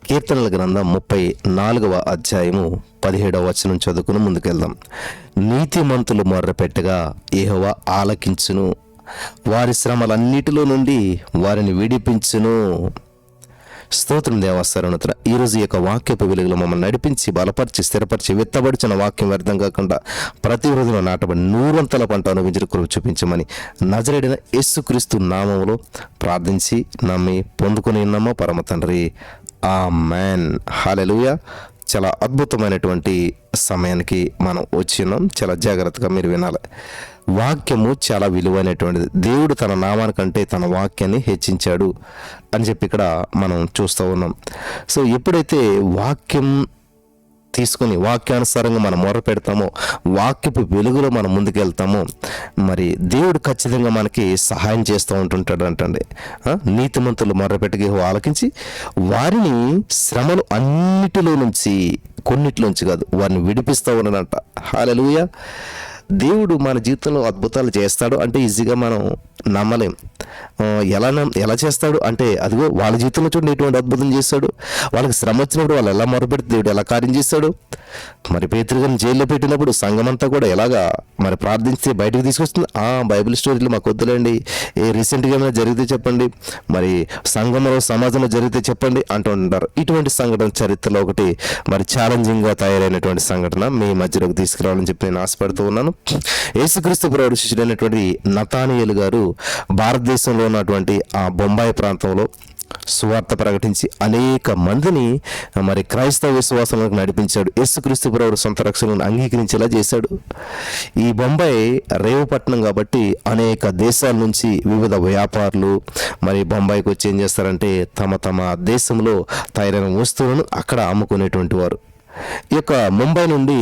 కీర్తనల గ్రంథం 34వ అధ్యాయము 17వ వచనం చదువుకుని ముందుకెళ్దాం. నీతిమంతులు మొర్రపెట్టగా యెహోవా ఆలకించును, వారి శ్రమలన్నిటిలో నుండి వారిని విడిపించును. స్తోత్రం దేవా సర్వోన్నతుడ. ఈరోజు ఈ యొక్క వాక్యపు వెలుగులో మమ్మల్ని నడిపించి బలపరిచి స్థిరపరిచి విత్తబడిచిన వాక్యం వ్యర్థం కాకుండా ప్రతి హృదయంలో నాటబడి నూరంతల పంట అనుభవించిన కృప చూపించమని నజరేయుడైన యేసుక్రీస్తు నామములో ప్రార్థించి నమ్మి పొందుకుని ఉన్నామో పరమ తండ్రి, ఆమేన్. హల్లెలూయా. చాలా అద్భుతమైనటువంటి సమయానికి మనం వచ్చినాం. చాలా జాగ్రత్తగా మీరు వినాలి. వాక్యము చాలా విలువైనటువంటిది. దేవుడు తన నామానికంటే తన వాక్యాన్ని హెచ్చించాడు అని చెప్పి ఇక్కడ మనం చూస్తూ ఉన్నాం. సో ఎప్పుడైతే వాక్యం తీసుకుని వాక్యానుసారంగా మనం మొర పెడతామో, వాక్యపు వెలుగులో మనం ముందుకెళ్తామో, మరి దేవుడు ఖచ్చితంగా మనకి సహాయం చేస్తూ ఉంటుంటాడు అంటండి. నీతిమంతులు మొర్రపెట్టగా యెహోవా ఆలకించి వారిని శ్రమలు అన్నిటిలో నుంచి, కొన్నిటిలోంచి కాదు, వారిని విడిపిస్తూ ఉన్నాడంట. హల్లెలూయా. దేవుడు మన జీవితంలో అద్భుతాలు చేస్తాడు అంటే ఈజీగా మనం నమ్మలేం. ఎలా చేస్తాడు అంటే, అదిగో వాళ్ళ జీవితంలో చూడండి ఎటువంటి అద్భుతం చేస్తాడు. వాళ్ళకి శ్రమ వచ్చినప్పుడు వాళ్ళు ఎలా మొరపెడితే దేవుడు ఎలా కార్యం చేస్తాడు. మరి పేతురు గారిని జైల్లో పెట్టినప్పుడు సంఘమంతా కూడా ఎలాగా మరి ప్రార్థించి బయటకు తీసుకొస్తుంది. బైబిల్ స్టోరీలు మాకు వద్దులేండి, రీసెంట్గా ఏమైనా జరిగితే చెప్పండి, మరి సంఘంలో సమాజంలో జరిగితే చెప్పండి అంటూ ఉంటారు. ఇటువంటి సంఘటన చరిత్రలో ఒకటి మరి ఛాలెంజింగ్గా తయారైనటువంటి సంఘటన మీ మధ్యలోకి తీసుకురావాలని చెప్పి నేను ఆశపడుతూ ఉన్నాను. యేసుక్రీస్తు ప్రభువు శిష్యుడైనటువంటి నతానియేలు గారు భారతదేశంలో ఉన్నటువంటి ఆ బొంబాయి ప్రాంతంలో సువార్త ప్రకటించి అనేక మందిని మరి క్రైస్తవ విశ్వాసంలోకి నడిపించాడు. యేసుక్రీస్తు ప్రభువు సొంత రక్షణను అంగీకరించేలా చేశాడు. ఈ బొంబాయి రేవుపట్నం కాబట్టి అనేక దేశాల నుంచి వివిధ వ్యాపారులు మరి బొంబాయికి వచ్చి ఏం చేస్తారంటే తమ తమ దేశంలో తయారైన వస్తువులను అక్కడ అమ్ముకునేటువంటి వారు. ఈ యొక్క ముంబై నుండి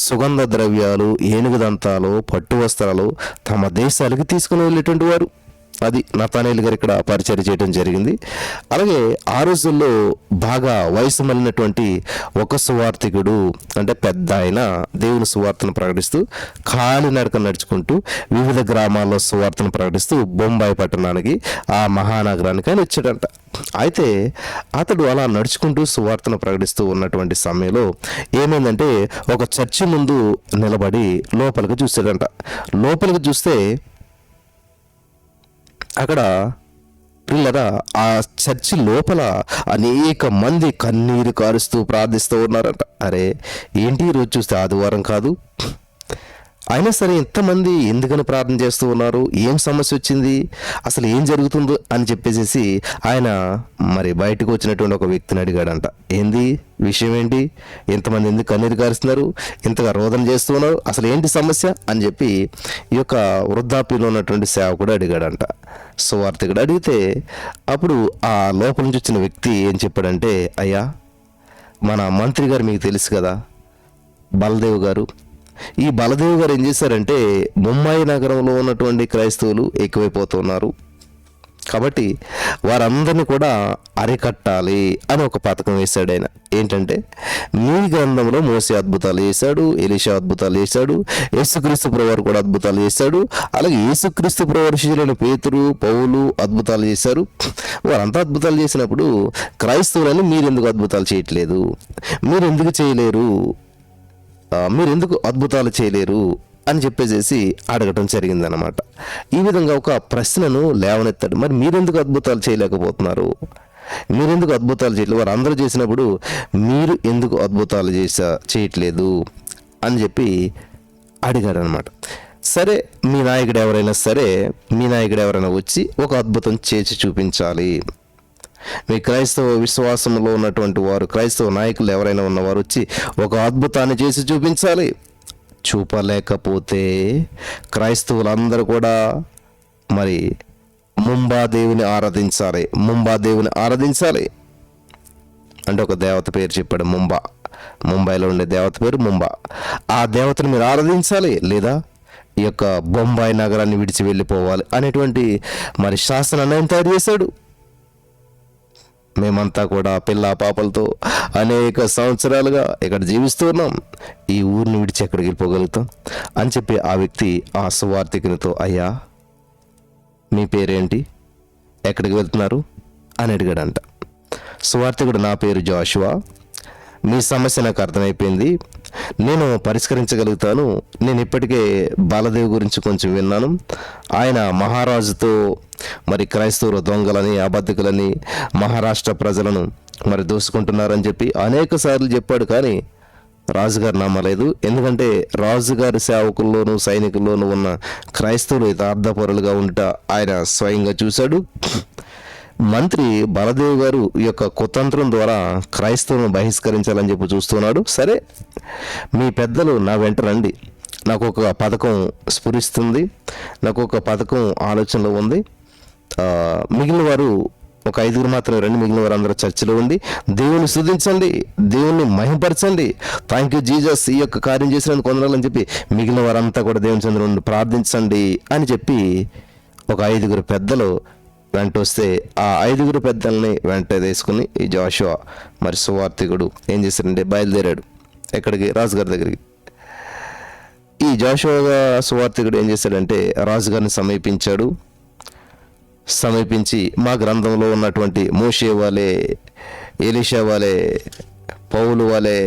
సుగంధ ద్రవ్యాలు, ఏనుగు దంతాలు, పట్టు వస్త్రాలు తమ దేశాలకి తీసుకుని వెళ్ళేటువంటి వారు. అది నతానేలు గారు ఇక్కడ పరిచయం చేయడం జరిగింది. అలాగే ఆ రోజుల్లో బాగా వయసు మళ్ళినటువంటి ఒక సువార్థికుడు, అంటే పెద్ద ఆయన, దేవుని సువార్తను ప్రకటిస్తూ కాలినడక నడుచుకుంటూ వివిధ గ్రామాల్లో సువార్తను ప్రకటిస్తూ బొంబాయి పట్టణానికి, ఆ మహానగరానికి ఆయన వచ్చాడంట. అయితే అతడు అలా నడుచుకుంటూ సువార్తను ప్రకటిస్తూ ఉన్నటువంటి సమయంలో ఏమైందంటే, ఒక చర్చి ముందు నిలబడి లోపలికి చూశాడంట. లోపలికి చూస్తే అక్కడ పిల్లరా ఆ చర్చి లోపల అనేక మంది కన్నీరు కారుస్తూ ప్రార్థిస్తూ ఉన్నారంట. అరే ఏంటి ఈరోజు చూస్తే ఆదివారం కాదు, అయినా సరే ఎంతమంది ఎందుకని ప్రార్థన చేస్తూ ఉన్నారు, ఏం సమస్య వచ్చింది, అసలు ఏం జరుగుతుందో అని చెప్పేసి ఆయన మరి బయటకు వచ్చినటువంటి ఒక వ్యక్తిని అడిగాడంట. ఏంది విషయం, ఏంటి, ఎంతమంది ఎందుకు కన్నీరు కారుస్తున్నారు, ఇంతగా రోదన చేస్తూ ఉన్నారు, అసలు ఏంటి సమస్య అని చెప్పి ఈ యొక్క వృద్ధాప్యంలో ఉన్నటువంటి సేవకుడు అడిగాడంట. సువార్తికుడు అడిగితే అప్పుడు ఆ లోపల నుంచి వచ్చిన వ్యక్తి ఏం చెప్పాడంటే, అయ్యా మన మంత్రి గారు మీకు తెలుసు కదా, బలదేవ్ గారు, ఈ బలదేవ్ గారు ఏం చేశారంటే ముంబై నగరంలో ఉన్నటువంటి క్రైస్తవులు ఎక్కువైపోతున్నారు కాబట్టి వారందరినీ కూడా అరికట్టాలి అని ఒక పథకం వేశాడు ఆయన. ఏంటంటే, మీ గ్రంథంలో మోసే అద్భుతాలు చేశాడు, ఎలీషా అద్భుతాలు చేశాడు, యేసుక్రీస్తు ప్రభువారు కూడా అద్భుతాలు చేశాడు, అలాగే యేసుక్రీస్తు ప్రభువారు శిష్యులైన పేతురు, పౌలు అద్భుతాలు చేశారు. వారంతా అద్భుతాలు చేసినప్పుడు క్రైస్తవులని మీరెందుకు అద్భుతాలు చేయట్లేదు, మీరెందుకు చేయలేరు, మీరెందుకు అద్భుతాలు చేయలేరు అని చెప్పేసి అడగటం జరిగిందనమాట. ఈ విధంగా ఒక ప్రశ్నను లేవనెత్తాడు. మరి మీరెందుకు అద్భుతాలు చేయలేకపోతున్నారు, మీరెందుకు అద్భుతాలు చేయలేదు, వారు అందరూ చేసినప్పుడు మీరు ఎందుకు అద్భుతాలు చేయట్లేదు అని చెప్పి అడిగాడు అనమాట. సరే మీ నాయకుడు ఎవరైనా వచ్చి ఒక అద్భుతం చేసి చూపించాలి, మీ క్రైస్తవ విశ్వాసంలో ఉన్నటువంటి వారు, క్రైస్తవ నాయకులు ఎవరైనా ఉన్నవారు వచ్చి ఒక అద్భుతాన్ని చేసి చూపించాలి. చూపలేకపోతే క్రైస్తవులందరూ కూడా మరి ముంబాదేవిని ఆరాధించాలి అంటే ఒక దేవత పేరు చెప్పాడు. ముంబైలో ఉండే దేవత పేరు ముంబా. ఆ దేవతను మీరు ఆరాధించాలి, లేదా ఈ యొక్క బొంబాయి నగరాన్ని విడిచి వెళ్ళిపోవాలి అనేటువంటి మరి శాసనాన్ని తయారు చేశాడు. మేమంతా కూడా పిల్ల పాపలతో అనేక సంవత్సరాలుగా ఇక్కడ జీవిస్తున్నాం, ఈ ఊరిని విడిచి ఎక్కడికి వెళ్ళిపోగలుగుతాం అని చెప్పి ఆ వ్యక్తి ఆ సువార్థికునితో, అయ్యా మీ పేరేంటి, ఎక్కడికి వెళ్తున్నారు అని అడిగాడంట. సువార్తికుడు, నా పేరు జోషువా, మీ సమస్య నాకు అర్థమైపోయింది, నేను పరిష్కరించగలుగుతాను. నేను ఇప్పటికే బాలదేవ్ గురించి కొంచెం విన్నాను. ఆయన మహారాజుతో మరి క్రైస్తవుల దొంగలని, అబద్ధికులని, మహారాష్ట్ర ప్రజలను మరి దోసుకుంటున్నారని చెప్పి అనేక సార్లు చెప్పాడు. కానీ రాజుగారు నమ్మలేదు. ఎందుకంటే రాజుగారి సేవకుల్లోనూ సైనికుల్లోనూ ఉన్న క్రైస్తవులు యథార్థపరులుగా ఉంట ఆయన స్వయంగా చూశాడు. మంత్రి బలదేవ్ గారు ఈ యొక్క కుతంత్రం ద్వారా క్రైస్తవులను బహిష్కరించాలని చెప్పి చూస్తున్నాడు. సరే, మీ పెద్దలు నా వెంట రండి, నాకు ఒక పథకం స్ఫురిస్తుంది, నాకు ఒక పథకం ఆలోచనలో ఉంది. మిగిలిన వారు ఒక 5 మాత్రమే రండి, మిగిలిన వారు అందరూ చర్చిలో ఉండి దేవుని స్తుతించండి, దేవుని మహిమపరచండి, థ్యాంక్ యూ జీసస్, ఈ యొక్క కార్యం చేసినందుకు కొందరాలని చెప్పి మిగిలిన వారంతా కూడా దేవుని చంద్రుని ప్రార్థించండి అని చెప్పి ఒక 5 పెద్దలు వెంట వస్తే ఆ 5 పెద్దల్ని వెంట తీసుకుని ఈ జోషువా మరి సువార్తికుడు ఏం చేశాడంటే బయలుదేరాడు. ఎక్కడికి? రాజుగారి దగ్గరికి. ఈ జోషువా సువార్తికుడు ఏం చేశాడంటే రాజుగారిని సమీపించి మా గ్రంథంలో ఉన్నటువంటి మోషే వాలే, ఎలీషా వాలే, పౌలు వాలే,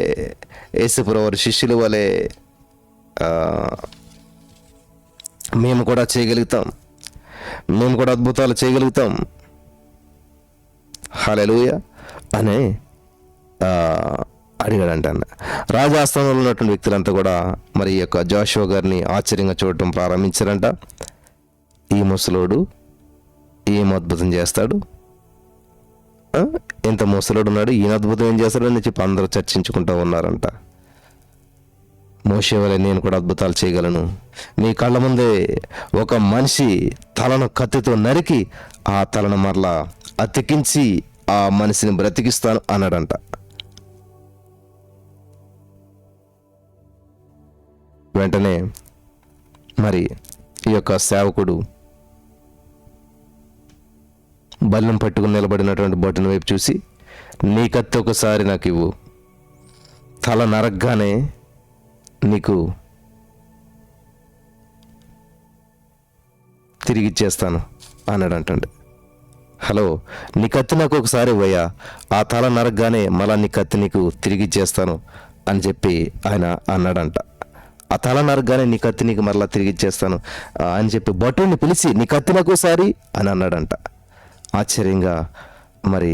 యేసుప్రభు శిష్యుల వాలే మేము కూడా చేయగలుగుతాం, మేము కూడా అద్భుతాలు చేయగలుగుతాం, హల్లెలూయా అని అడిగాడంట. రాజాస్థానంలో ఉన్నటువంటి వ్యక్తులంతా కూడా మరి ఈ యొక్క జోషువా గారిని ఆశ్చర్యంగా చూడటం ప్రారంభించారంట. ఈ ముసలోడు ఏం అద్భుతం చేస్తాడు, ఎంత ముసలోడు ఉన్నాడు, ఈయన అద్భుతం ఏం చేస్తాడని చెప్పి అందరూ చర్చించుకుంటూ ఉన్నారంట. మోషే వలె నేను కూడా అద్భుతాలు చేయగలను, మీ కళ్ళ ముందే ఒక మనిషి తలను కత్తితో నరికి ఆ తలను మరలా అతికించి ఆ మనిషిని బ్రతికిస్తాను అన్నాడంట. వెంటనే మరి ఈ యొక్క సేవకుడు బల్లెం పట్టుకుని నిలబడినటువంటి భటుని వైపు చూసి, నీ కత్తి ఒకసారి నాకు ఇవ్వు, తల నరగ్గానే నీకు తిరిగి ఇచ్చేస్తాను అన్నాడంటండి. హలో, నీ కత్తి నాకు ఒకసారి ఇవ్వయ్యా, ఆ తల నరగ్గానే మళ్ళా నీ కత్తి నీకు తిరిగి ఇచ్చేస్తాను అని చెప్పి ఆయన అన్నాడంట. ఆ తల నరగ్గానే నీ కత్తి నీకు మరలా తిరిగి ఇచ్చేస్తాను అని చెప్పి భటుని పిలిచి నీ కత్తి నాకు ఒకసారి అని అన్నాడంట. ఆశ్చర్యంగా మరి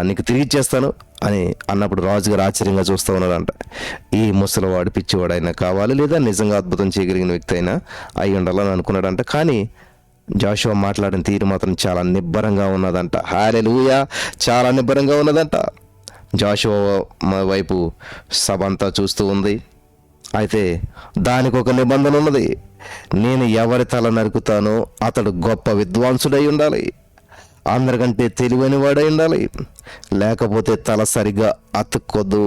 నీకు తిరిగి ఇచ్చేస్తాను అని అన్నప్పుడు రాజుగారు ఆశ్చర్యంగా చూస్తూ ఉన్నాడంట. ఈ ముసలివాడు పిచ్చివాడైనా కావాలి, లేదా నిజంగా అద్భుతం చేయగలిగిన వ్యక్తి అయినా అయి ఉండాలని అనుకున్నాడంట. కానీ జోషువా మాట్లాడిన తీరు మాత్రం చాలా నిబ్బరంగా ఉన్నదంట. హల్లెలూయా, చాలా నిబ్బరంగా ఉన్నదంట. జోషువా వైపు సభ అంతా చూస్తూ ఉంది. అయితే దానికి ఒక నిబంధన ఉన్నది, నేను ఎవరి తల నరుకుతానో అతడు గొప్ప విద్వాంసుడై ఉండాలి, అందరికంటే తెలివైన వాడై ఉండాలి, లేకపోతే తల సరిగ్గా అతుక్కోదు,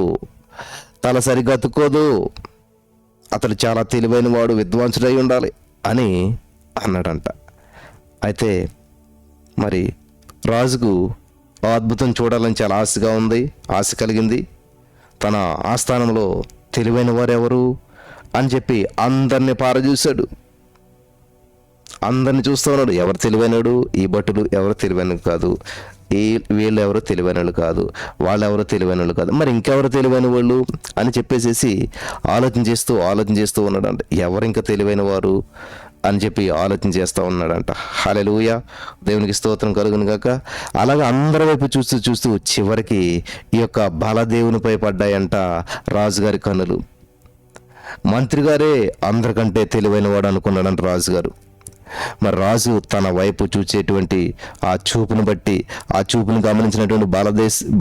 అతడు చాలా తెలివైన వాడు, విద్వాంసుడై ఉండాలి అని అన్నాడంట. అయితే మరి రాజుకు ఆ అద్భుతం చూడాలని చాలా ఆశ కలిగింది. తన ఆస్థానంలో తెలివైన వారు ఎవరు అని చెప్పి అందరినీ పారచూశాడు. అందరిని చూస్తూ ఉన్నాడు. ఎవరు తెలివైనడు? ఈ భటులు ఎవరు తెలివైనడు కాదు, వీళ్ళు ఎవరు తెలివైనడు కాదు, వాళ్ళు ఎవరు తెలివైనడు కాదు, మరి ఇంకెవరు తెలివైన వాళ్ళు అని చెప్పేసేసి ఆలోచన చేస్తూ ఉన్నాడంట. ఎవరు ఇంకా తెలివైన వారు అని చెప్పి ఆలోచన చేస్తూ ఉన్నాడంట. హల్లెలూయా, దేవునికి స్తోత్రం కలుగును గాక. అలాగే అందరి వైపు చూస్తూ చివరికి ఈ యొక్క బలదేవునిపై పడ్డాయంట రాజుగారి కన్నులు. మంత్రి గారే అందరికంటే తెలివైన వాడు అనుకున్నాడంట రాజుగారు. మరి రాజు తన వైపు చూచేటువంటి ఆ చూపును బట్టి, ఆ చూపును గమనించినటువంటి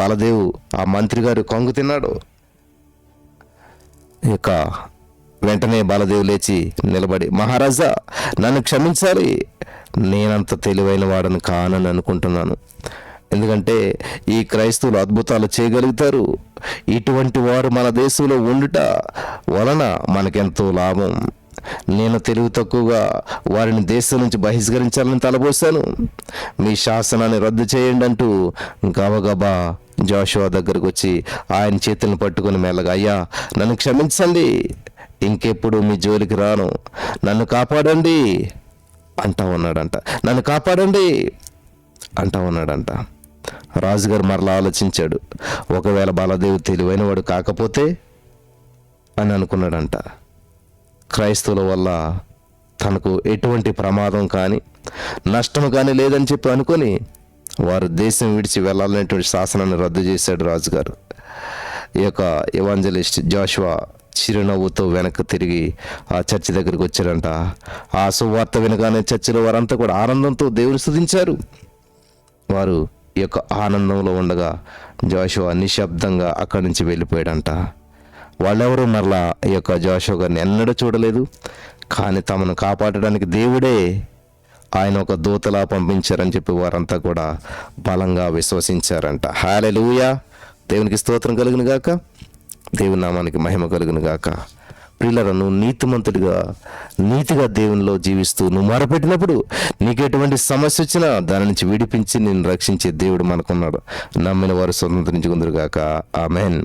బలదేవు ఆ మంత్రి గారు కొంగు తిన్నాడు. ఇక వెంటనే బలదేవు లేచి నిలబడి, మహారాజా నన్ను క్షమించాలి, నేనంత తెలివైన వాడని కానని అనుకుంటున్నాను. ఎందుకంటే ఈ క్రైస్తవులు అద్భుతాలు చేయగలుగుతారు, ఇటువంటి వారు మన దేశంలో ఉండుట వలన మనకెంతో లాభం. నేను తెలివి తక్కువగా వారిని దేశం నుంచి బహిష్కరించాలని తలపోసాను, మీ శాసనాన్ని రద్దు చేయండి అంటూ గబగబా జోషువా దగ్గరకు వచ్చి ఆయన చేతులను పట్టుకుని మెల్లగా, అయ్యా నన్ను క్షమించండి, ఇంకెప్పుడు మీ జోలికి రాను, నన్ను కాపాడండి అంటా ఉన్నాడంట. రాజుగారు మరలా ఆలోచించాడు, ఒకవేళ బాలదేవి తెలివైనవాడు కాకపోతే అని అనుకున్నాడంట. క్రైస్తవుల వల్ల తనకు ఎటువంటి ప్రమాదం కానీ నష్టం కానీ లేదని చెప్పి అనుకొని వారు దేశం విడిచి వెళ్ళాలనేటువంటి శాసనాన్ని రద్దు చేశాడు రాజుగారు. ఈ యొక్క ఎవాంజలిస్ట్ జోషువా చిరునవ్వుతో వెనక్కి తిరిగి ఆ చర్చి దగ్గరికి వచ్చాడంట. ఆ సువార్త వినగానే చర్చిలో వారంతా కూడా ఆనందంతో దేవుని స్తుతించారు. వారు ఈ యొక్క ఆనందంలో ఉండగా జోషువా నిశ్శబ్దంగా అక్కడి నుంచి వెళ్ళిపోయాడంట. వాళ్ళెవరూ మరలా ఈ యొక్క జోషువా గారిని ఎన్నడూ చూడలేదు. కానీ తమను కాపాడడానికి దేవుడే ఆయన ఒక దూతలా పంపించారని చెప్పి వారంతా కూడా బలంగా విశ్వసించారంట. హల్లెలూయా, దేవునికి స్తోత్రం కలుగును గాక, దేవుని నామానికి మహిమ కలుగును గాక. ప్రియులారా, నువ్వు నీతిగా దేవునిలో జీవిస్తూ నువ్వు మొరపెట్టినప్పుడు నీకు ఎటువంటి సమస్య వచ్చినా దాని నుంచి విడిపించి నిన్ను రక్షించే దేవుడు మనకున్నాడు. నమ్మిన వారు స్వతంత్రించుకుందురు గాక. ఆమెన్.